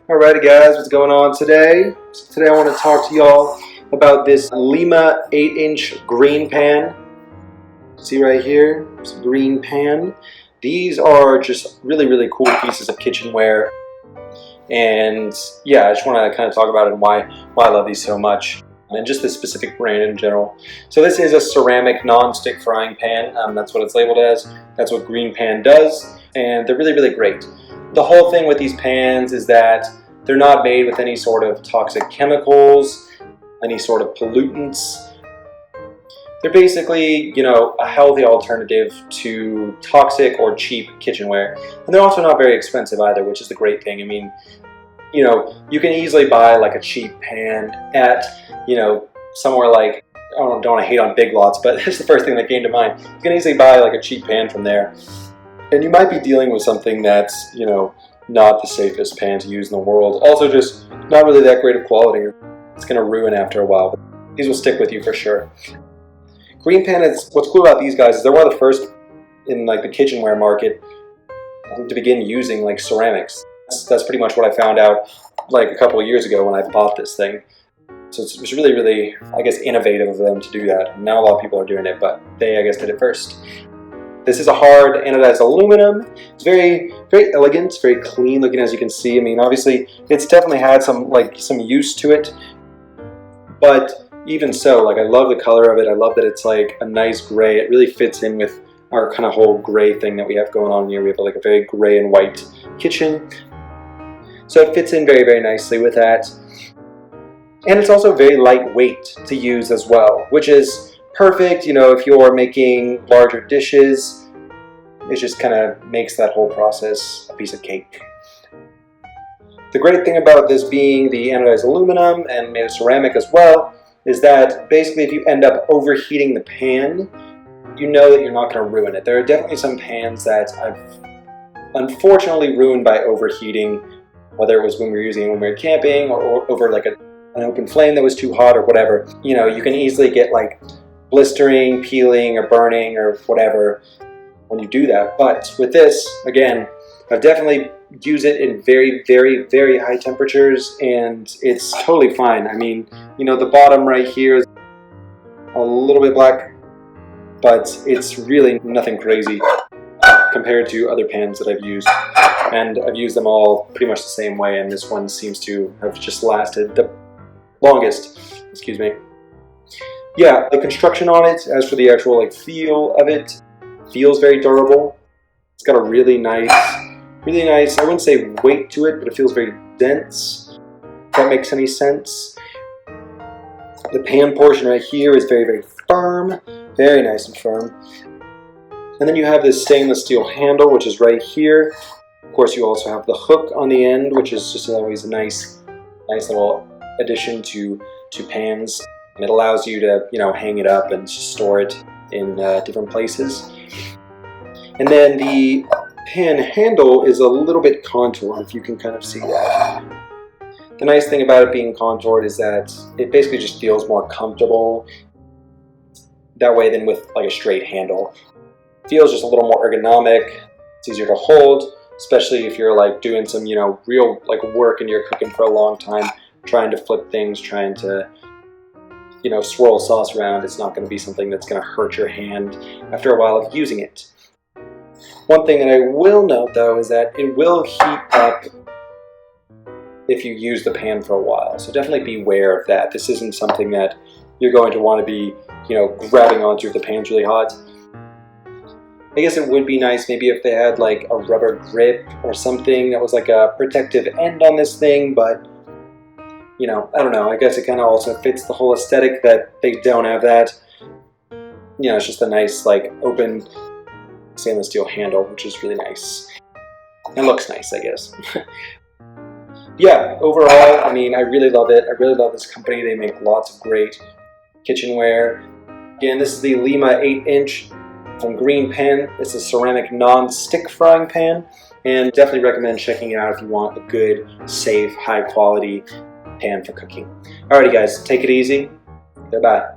Alrighty guys, what's going on today? So today I want to talk to y'all about this Lima 8-inch GreenPan. See right here, it's GreenPan. These are just really cool pieces of kitchenware. And yeah, I just want to kind of talk about it and why I love these so much. And just this specific brand in general. So this is a ceramic non-stick frying pan. That's what it's labeled as. That's what GreenPan does. And they're really great. The whole thing with these pans is that they're not made with any sort of toxic chemicals, any sort of pollutants. They're basically, a healthy alternative to toxic or cheap kitchenware. And they're also not very expensive either, which is the great thing. I mean, you can easily buy like a cheap pan at, somewhere like, I don't want to hate on Big Lots, but that's the first thing that came to mind. You can easily buy like a cheap pan from there. And you might be dealing with something that's, not the safest pan to use in the world. Also just not really that great of quality. It's going to ruin after a while, but these will stick with you for sure. GreenPan is, what's cool about these guys is they're one of the first in like the kitchenware market to begin using like ceramics. That's pretty much what I found out like a couple of years ago when I bought this thing. So it was really, I guess, innovative of them to do that. Now a lot of people are doing it, but they, I guess, did it first. This is a hard anodized aluminum. It's very elegant, very clean looking, as you can see. I mean, obviously, it's definitely had some use to it, but even so, like, I love the color of it. I love that it's like a nice gray. It really fits in with our kind of whole gray thing that we have going on here. We have like a very gray and white kitchen, so it fits in very nicely with that. And it's also very lightweight to use as well, which is perfect, if you're making larger dishes. It just kind of makes that whole process a piece of cake. The great thing about this being the anodized aluminum and made of ceramic as well is that basically if you end up overheating the pan, you know that you're not going to ruin it. There are definitely some pans that I've unfortunately ruined by overheating, whether it was when we were using it when we were camping or over like an open flame that was too hot or whatever. You can easily get like blistering, peeling, or burning, or whatever when you do that. But with this, again, I've definitely used it in very high temperatures, and it's totally fine. I mean, the bottom right here is a little bit black, but it's really nothing crazy compared to other pans that I've used. And I've used them all pretty much the same way, and this one seems to have just lasted the longest. Excuse me. Yeah, the construction on it, as for the actual feel of it, feels very durable. It's got a really nice, I wouldn't say weight to it, but it feels very dense, if that makes any sense. The pan portion right here is very firm, very nice and firm. And then you have this stainless steel handle, which is right here. Of course, you also have the hook on the end, which is just always a nice little addition to pans. And it allows you to, hang it up and store it in different places. And then the pan handle is a little bit contoured, if you can kind of see that. The nice thing about it being contoured is that it basically just feels more comfortable that way than with like a straight handle. It feels just a little more ergonomic. It's easier to hold, especially if you're like doing some, real work and you're cooking for a long time, trying to flip things, trying to swirl sauce around. It's not going to be something that's going to hurt your hand after a while of using it. One thing that I will note though is that it will heat up if you use the pan for a while. So definitely beware of that. This isn't something that you're going to want to be, grabbing onto if the pan's really hot. I guess it would be nice maybe if they had like a rubber grip or something that was like a protective end on this thing, but I don't know. I guess it kind of also fits the whole aesthetic that they don't have that. It's just a nice, open stainless steel handle, which is really nice. It looks nice, I guess. Yeah, overall, I mean, I really love it. I really love this company. They make lots of great kitchenware. Again, this is the Lima 8-inch from GreenPan. It's a ceramic non-stick frying pan, and definitely recommend checking it out if you want a good, safe, high-quality pan for cooking. Alrighty guys, take it easy. Goodbye.